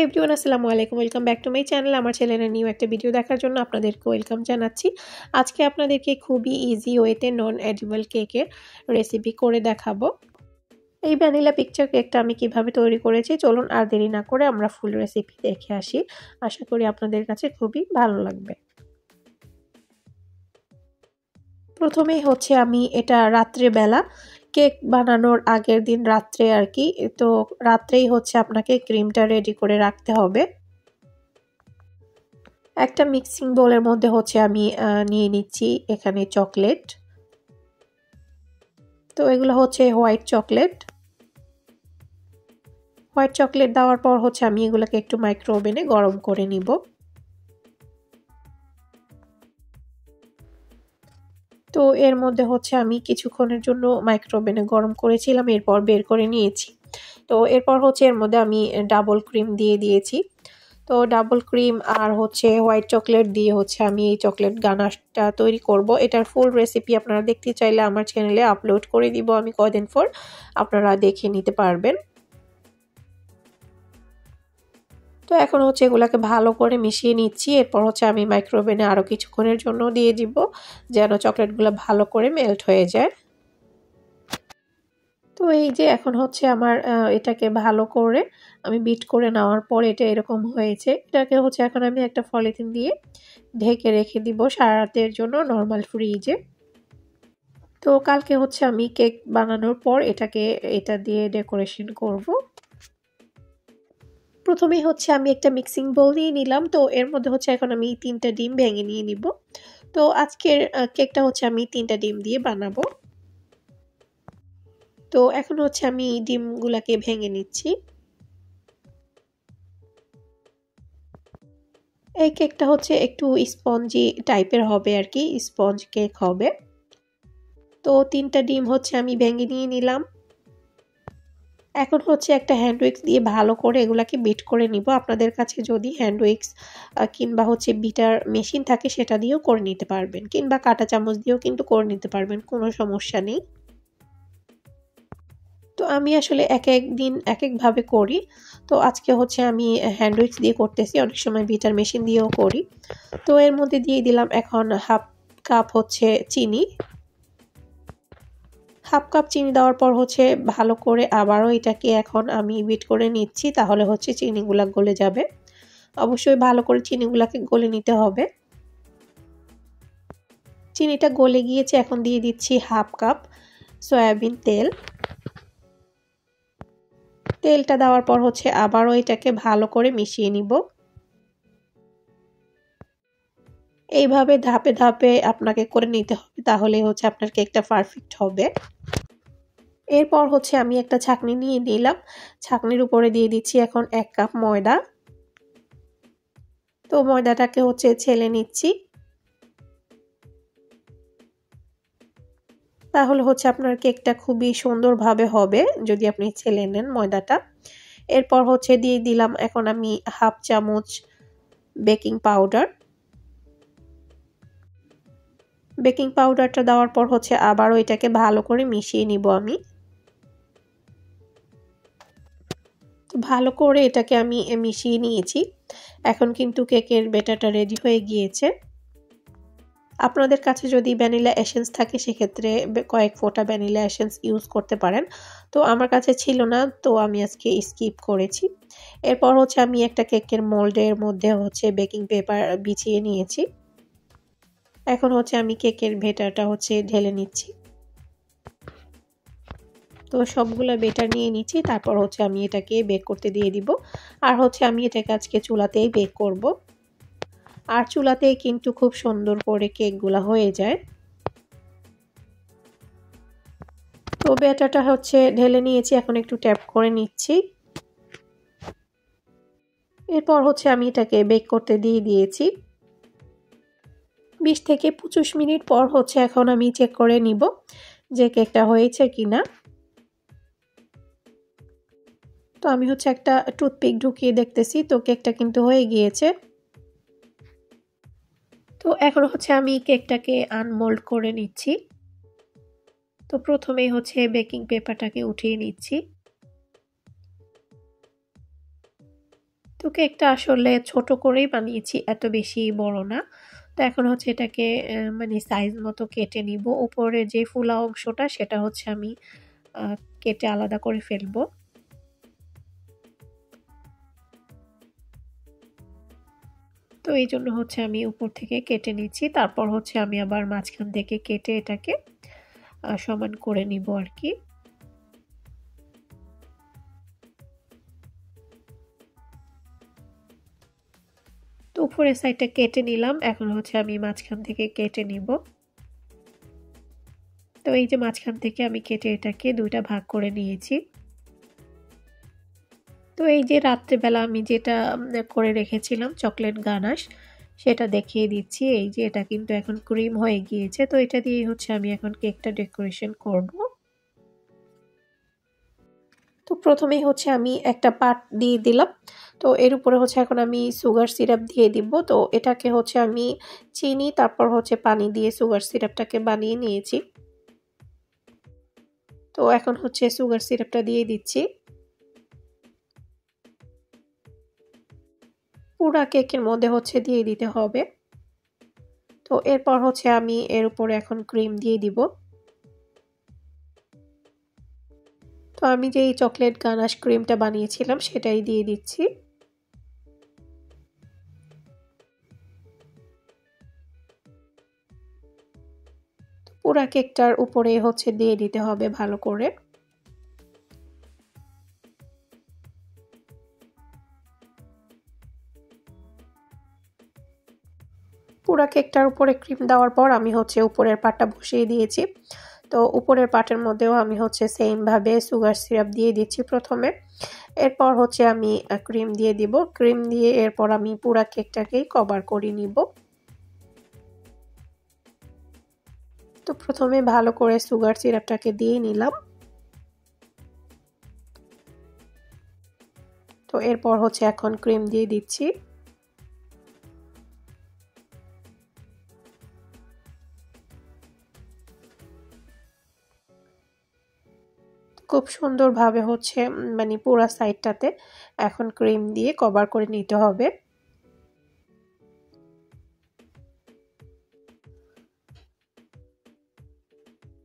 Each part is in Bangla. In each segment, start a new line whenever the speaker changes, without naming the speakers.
এভরিওয়ান, আসসালামু আলাইকুম। Welcome back to my channel. আমার চ্যানেলের নিউ একটা ভিডিও দেখার জন্য আপনাদেরকে ওয়েলকাম জানাচ্ছি। আজকে আপনাদেরকে খুবই ইজি ওয়েতে নন এডিবল কেকের রেসিপি করে দেখাবো। এই ভ্যানিলা পিকচার কেকটা আমি কিভাবে তৈরি করেছি, চলুন আর দেরি না করে আমরা ফুল রেসিপি দেখে আসি। আশা করি আপনাদের কাছে খুবই ভালো লাগবে। প্রথমেই হচ্ছে আমি এটা রাত্রেবেলা কেক বানানোর আগের দিন রাত্রে আর কি, তো রাত্রেই হচ্ছে আপনাকে ক্রিমটা রেডি করে রাখতে হবে। একটা মিক্সিং বোলের মধ্যে হচ্ছে আমি নিয়ে নিচ্ছি এখানে চকলেট। তো এগুলো হচ্ছে হোয়াইট চকলেট দেওয়ার পর হচ্ছে আমি এগুলোকে একটু মাইক্রো ওভেনে গরম করে নিব। তো এর মধ্যে হচ্ছে আমি কিছুক্ষণের জন্য মাইক্রো ওভেনে গরম করেছিলাম, এরপর বের করে নিয়েছি। তো এরপর হচ্ছে এর মধ্যে আমি ডাবল ক্রিম দিয়ে দিয়েছি। তো ডাবল ক্রিম আর হচ্ছে হোয়াইট চকলেট দিয়ে হচ্ছে আমি এই চকলেট গানাশটা তৈরি করব। এটার ফুল রেসিপি আপনারা দেখতে চাইলে আমার চ্যানেলে আপলোড করে দিব আমি কদিন পর, আপনারা দেখে নিতে পারবেন। তো এখন হচ্ছে এগুলাকে ভালো করে মিশিয়ে নিচ্ছি। এরপর হচ্ছে আমি মাইক্রোওভেনে আরও কিছুক্ষণের জন্য দিয়ে দিব, যেন চকলেটগুলো ভালো করে মেল্ট হয়ে যায়। তো এই যে এখন হচ্ছে আমার এটাকে ভালো করে আমি বিট করে নেওয়ার পর এটা এরকম হয়েছে। এটাকে হচ্ছে এখন আমি একটা পলিথিন দিয়ে ঢেকে রেখে দিব সারা রাতের জন্য নর্মাল ফ্রিজে। তো কালকে হচ্ছে আমি কেক বানানোর পর এটা দিয়ে ডেকোরেশন করব। প্রথমেই হচ্ছে আমি একটা মিক্সিং বোল নিয়ে নিলাম। তো এর মধ্যে হচ্ছে এখন আমি 3টা ডিম ভেঙে নিয়ে নিব। তো আজকের কেকটা হচ্ছে আমি 3টা ডিম দিয়ে বানাবো। তো এখন হচ্ছে আমি ডিমগুলাকে ভেঙে নিচ্ছি। এই কেকটা হচ্ছে একটু স্পঞ্জি টাইপের হবে আর কি, স্পঞ্জ কেক হবে। তো 3টা ডিম হচ্ছে আমি ভেঙে নিয়ে নিলাম। এখন হচ্ছে একটা হ্যান্ড উইক্স দিয়ে ভালো করে এগুলাকে বিট করে নিব। আপনাদের কাছে যদি হ্যান্ড উইক্স কিংবা হচ্ছে বিটার মেশিন থাকে সেটা দিয়েও করে নিতে পারবেন, কিংবা কাঁটা চামচ দিয়েও কিন্তু করে নিতে পারবেন, কোনো সমস্যা নেই। তো আমি আসলে এক এক দিন এক একভাবে করি। তো আজকে হচ্ছে আমি হ্যান্ড উইক্স দিয়ে করতেছি, অনেক সময় বিটার মেশিন দিয়েও করি। তো এর মধ্যে দিয়ে দিলাম এখন হাফ কাপ হচ্ছে চিনি। হাফ কাপ চিনি দেওয়ার পর হচ্ছে ভালো করে আবারও এটাকে এখন আমি বিট করে নিচ্ছি, তাহলে হচ্ছে চিনিগুলা গলে যাবে। অবশ্যই ভালো করে চিনিগুলাকে গলে নিতে হবে। চিনিটা গলে গিয়েছে, এখন দিয়ে দিচ্ছি হাফ কাপ সয়াবিন তেল। তেলটা দেওয়ার পর হচ্ছে আবারও এটাকে ভালো করে মিশিয়ে নিব। এইভাবে ধাপে ধাপে আপনাকে করে নিতে হবে, তাহলে হচ্ছে আপনার কেকটা পারফেক্ট হবে। এরপর হচ্ছে আমি একটা ছাঁকনি নিয়ে নিলাম। ছাঁকনির উপরে দিয়ে দিচ্ছি এখন 1 কাপ ময়দা। তো ময়দাটাকে হচ্ছে ছেলে নিচ্ছি, তাহলে হচ্ছে আপনার কেকটা খুবই সুন্দরভাবে হবে যদি আপনি ছেলে নেন ময়দাটা। এরপর হচ্ছে দিয়ে দিলাম এখন আমি হাফ চামচ বেকিং পাউডার। বেকিং পাউডারটা দেওয়ার পর হচ্ছে আবারও এটাকে ভালো করে মিশিয়ে নিব আমি। ভালো করে এটাকে আমি মিশিয়ে নিয়েছি। এখন কিন্তু কেকের ব্যাটারটা রেডি হয়ে গিয়েছে। আপনাদের কাছে যদি ভ্যানিলা এসেন্স থাকে সেক্ষেত্রে কয়েক ফোঁটা ভ্যানিলা এসেন্স ইউজ করতে পারেন। তো আমার কাছে ছিল না, তো আমি আজকে স্কিপ করেছি। এরপর হচ্ছে আমি একটা কেকের মোল্ডের মধ্যে হচ্ছে বেকিং পেপার বিছিয়ে নিয়েছি। এখন হচ্ছে আমি কেকের ব্যাটারটা হচ্ছে ঢেলে নিচ্ছি। তো সবগুলো ব্যাটার নিয়ে নিচ্ছি, তারপর হচ্ছে আমি এটাকে বেক করতে দিয়ে দিব। আর হচ্ছে আমি এটাকে আজকে চুলাতেই বেক করব। আর চুলাতেই কিন্তু খুব সুন্দর করে কেকগুলা হয়ে যায়। তো ব্যাটারটা হচ্ছে ঢেলে নিয়েছি, এখন একটু ট্যাপ করে নিচ্ছি। এরপর হচ্ছে আমি এটাকে বেক করতে দিয়ে দিয়েছি। 20 থেকে 25 মিনিট পর হচ্ছে এখন আমি চেক করে নিব যে কেকটা হয়েছে কিনা। তো আমি হচ্ছে একটা টুথপিক ঢুকিয়ে দেখতেছি, তো কেকটা কিন্তু হয়ে গিয়েছে। তো এখন হচ্ছে আমি কেকটাকে আনমোল্ড করে নিচ্ছি। তো প্রথমেই হচ্ছে বেকিং পেপারটাকে উঠিয়ে নিচ্ছি। তো তো কেকটা আসলে ছোট করেই বানিয়েছি, এত বেশি বড় না। তো এখন হচ্ছে এটাকে মানে সাইজ মতো কেটে নিব। উপরে যে ফুলা অংশটা সেটা হচ্ছে আমি কেটে আলাদা করে ফেলবো। তো এই জন্য হচ্ছে আমি উপর থেকে কেটে নিচ্ছি, তারপর হচ্ছে আমি আবার মাঝখান থেকে কেটে এটাকে সমান করে নিব আর কি। তো উপরের সাইডটা কেটে নিলাম, এখন হচ্ছে আমি মাঝখান থেকে কেটে নিব। তো এই যে মাঝখান থেকে আমি কেটে এটাকে দুইটা ভাগ করে নিয়েছি। তো এই যে রাত্রেবেলা আমি যেটা করে রেখেছিলাম চকলেট গানাশ, সেটা দেখিয়ে দিচ্ছি। এই যে এটা কিন্তু এখন ক্রিম হয়ে গিয়েছে, তো এটা দিয়ে হচ্ছে আমি এখন কেকটা ডেকোরেশন করব। তো প্রথমেই হচ্ছে আমি একটা পাট দিয়ে দিলাম। তো এর উপরে হচ্ছে এখন আমি সুগার সিরাপ দিয়ে দিব। তো এটাকে হচ্ছে আমি চিনি তারপর হচ্ছে পানি দিয়ে সুগার সিরাপটাকে বানিয়ে নিয়েছি। তো এখন হচ্ছে সুগার সিরাপটা দিয়ে দিচ্ছি। পুরা কেকের মধ্যে হচ্ছে দিয়ে দিতে হবে। তো এরপর হচ্ছে আমি এর উপরে এখন ক্রিম দিয়ে দিব। তো আমি যে এই চকলেট গানাশ ক্রিমটা বানিয়েছিলাম সেটাই দিয়ে দিচ্ছি। পুরা কেকটার উপরে হচ্ছে দিয়ে দিতে হবে ভালো করে। পুরা কেকটার উপরে ক্রিম দেওয়ার পর আমি হচ্ছে উপরের পাটটা বসিয়ে দিয়েছি। তো উপরের পাটের মধ্যেও আমি হচ্ছে সেম ভাবে সুগার সিরাপ দিয়ে দিচ্ছি প্রথমে। এরপর হচ্ছে আমি ক্রিম দিয়ে দিব। ক্রিম দিয়ে এরপর আমি পুরা কেকটাকেই কভার করে নিব। তো প্রথমে ভালো করে সুগার সিরাপটাকে দিয়ে নিলাম। তো এরপর হচ্ছে এখন ক্রিম দিয়ে দিচ্ছি। খুব সুন্দরভাবে হচ্ছে মানে পুরো সাইডটাতে এখন ক্রিম দিয়ে কভার করে নিতে হবে।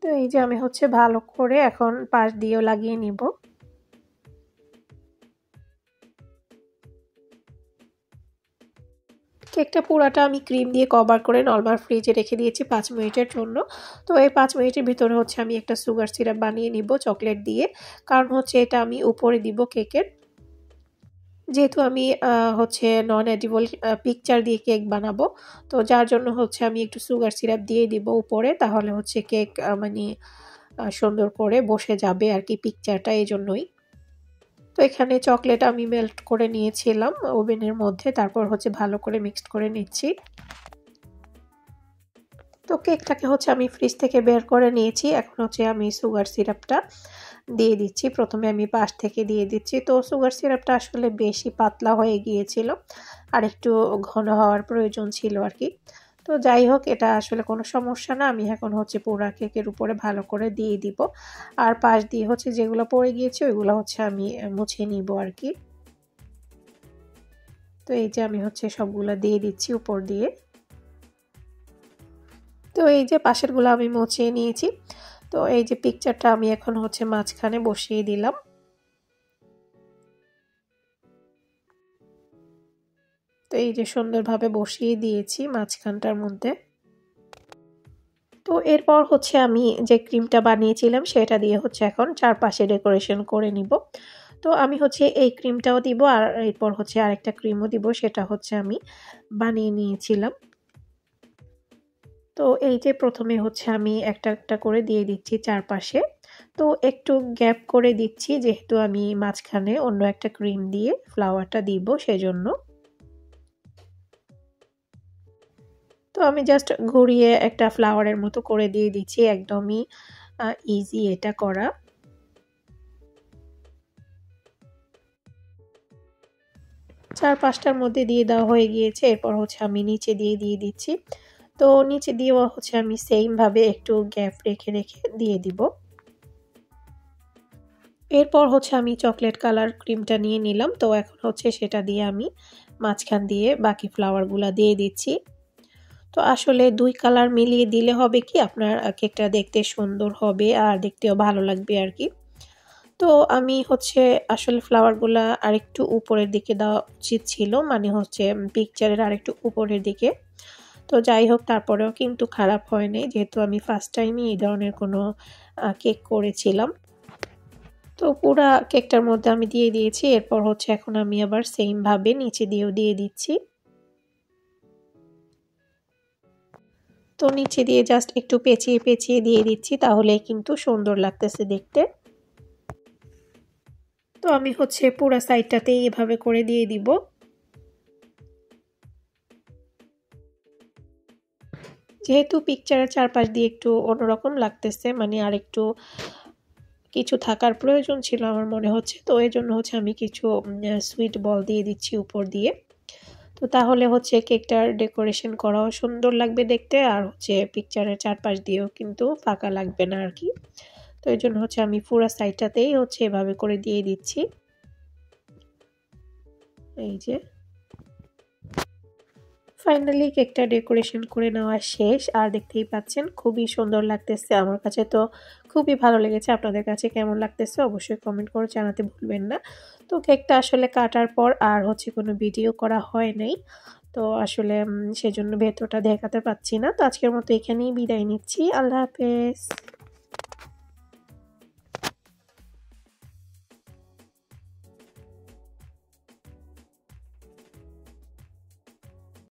তো এই যে আমি হচ্ছে ভালো করে এখন পাশ দিয়েও লাগিয়ে নিব। কেকটা পুরাটা আমি ক্রিম দিয়ে কভার করে নরমাল ফ্রিজে রেখে দিয়েছি 5 মিনিটের জন্য। তো এই 5 মিনিটের ভিতরে হচ্ছে আমি একটা সুগার সিরাপ বানিয়ে নিব চকলেট দিয়ে, কারণ হচ্ছে এটা আমি উপরে দিব কেকের। যেহেতু আমি হচ্ছে নন এডিবল পিকচার দিয়ে কেক বানাবো, তো যার জন্য হচ্ছে আমি একটু সুগার সিরাপ দিয়ে দিব উপরে, তাহলে হচ্ছে কেক মানে সুন্দর করে বসে যাবে আর কি পিকচারটা, এই জন্যই। তো এখানে চকলেট আমি মেল্ট করে নিয়েছিলাম ওভেনের মধ্যে, তারপর হচ্ছে ভালো করে মিক্সড করে নিচ্ছি। তো কেকটাকে হচ্ছে আমি ফ্রিজ থেকে বের করে নিয়েছি। এখন হচ্ছে আমি সুগার সিরাপটা দিয়ে দিচ্ছি। প্রথমে আমি পাশ থেকে দিয়ে দিচ্ছি। তো সুগার সিরাপটা আসলে বেশি পাতলা হয়ে গিয়েছিল, আর একটু ঘন হওয়ার প্রয়োজন ছিল আর কি। তো যাই হোক, এটা আসলে কোনো সমস্যা না। আমি এখন হচ্ছে পুরা কেকের উপরে ভালো করে দিয়ে দিব, আর পাশ দিয়ে হচ্ছে যেগুলো পড়ে গিয়েছে ওইগুলো হচ্ছে আমি মুছে নিব আর কি। তো এই যে আমি হচ্ছে সবগুলো দিয়ে দিচ্ছি উপর দিয়ে। তো এই যে পাশেরগুলো আমি মুছিয়ে নিয়েছি। তো এই যে পিকচারটা আমি এখন হচ্ছে মাঝখানে বসিয়ে দিলাম। তো এই যে সুন্দরভাবে বসিয়ে দিয়েছি মাঝখানটার মধ্যে। তো এরপর হচ্ছে আমি যে ক্রিমটা বানিয়েছিলাম সেটা দিয়ে হচ্ছে এখন চারপাশে ডেকোরেশন করে নিব। তো আমি হচ্ছে এই ক্রিমটাও দিব, আর এরপর হচ্ছে আরেকটা ক্রিমও দিব, সেটা হচ্ছে আমি বানিয়ে নিয়েছিলাম। তো এই যে প্রথমে হচ্ছে আমি একটা একটা করে দিয়ে দিচ্ছি চারপাশে। তো একটু গ্যাপ করে দিচ্ছি, যেহেতু আমি মাঝখানে অন্য একটা ক্রিম দিয়ে ফ্লাওয়ারটা দিব সেজন্য। তো আমি জাস্ট ঘুরিয়ে একটা ফ্লাওয়ারের মতো করে দিয়ে দিচ্ছি, একদমই ইজি এটা করা। চারপাশটার মধ্যে দিয়ে দেওয়া হয়ে গিয়েছে। এরপর হচ্ছে আমি নিচে দিয়ে দিচ্ছি। তো নিচে দিয়েও হচ্ছে আমি সেম ভাবে একটু গ্যাপ রেখে রেখে দিয়ে দিব। এরপর হচ্ছে আমি চকলেট কালার ক্রিমটা নিয়ে নিলাম। তো এখন হচ্ছে সেটা দিয়ে আমি মাঝখান দিয়ে বাকি ফ্লাওয়ারগুলা দিয়ে দিচ্ছি। তো আসলে ২ কালার মিলিয়ে দিলে হবে কি আপনার কেকটা দেখতে সুন্দর হবে আর দেখতেও ভালো লাগবে আর কি। তো আমি হচ্ছে আসলে ফ্লাওয়ারগুলা আরেকটু উপরের দিকে দেওয়া উচিত ছিল, মানে হচ্ছে পিকচারের আরেকটু উপরের দিকে। তো যাই হোক তারপরেও কিন্তু খারাপ হয়নি, যেহেতু আমি ফার্স্ট টাইমই এই ধরনের কোনো কেক করেছিলাম। তো পুরা কেকটার মধ্যে আমি দিয়ে দিয়েছি। এরপর হচ্ছে এখন আমি আবার সেম ভাবে নিচে দিয়েও দিয়ে দিচ্ছি। তো নিচে দিয়ে জাস্ট একটু পেঁচিয়ে পেঁচিয়ে দিয়ে দিচ্ছি, তাহলেই কিন্তু সুন্দর লাগতেছে দেখতে। তো আমি হচ্ছে পুরা সাইডটাতেই এভাবে করে দিয়ে দিব। যেহেতু পিকচারের চারপাশ দিয়ে একটু অন্যরকম লাগতেছে, মানে আর একটু কিছু থাকার প্রয়োজন ছিল আমার মনে হচ্ছে, তো এই জন্য হচ্ছে আমি কিছু সুইট বল দিয়ে দিচ্ছি উপর দিয়ে। তো তাহলে হচ্ছে কেকটার ডেকোরেশন করাও সুন্দর লাগবে দেখতে, আর হচ্ছে পিকচারের চারপাশ দিয়েও কিন্তু ফাঁকা লাগবে না আর কি। তো এই জন্য হচ্ছে আমি পুরো সাইডটাতেই হচ্ছে এভাবে করে দিয়ে দিচ্ছি। এই যে ফাইনালি কেকটা ডেকোরেশন করে নেওয়া শেষ, আর দেখতেই পাচ্ছেন খুবই সুন্দর লাগতেছে। আমার কাছে তো খুবই ভালো লেগেছে। আপনাদের কাছে কেমন লাগতেছে অবশ্যই কমেন্ট করে জানাতে ভুলবেন না। তো কেকটা আসলে কাটার পর আর হচ্ছে কোনো ভিডিও করা হয় নাই, তো আসলে সেজন্য ভেতরটা দেখাতে পাচ্ছি না। তো আজকের মতো এখানেই বিদায় নিচ্ছি। আল্লাহ হাফেজ।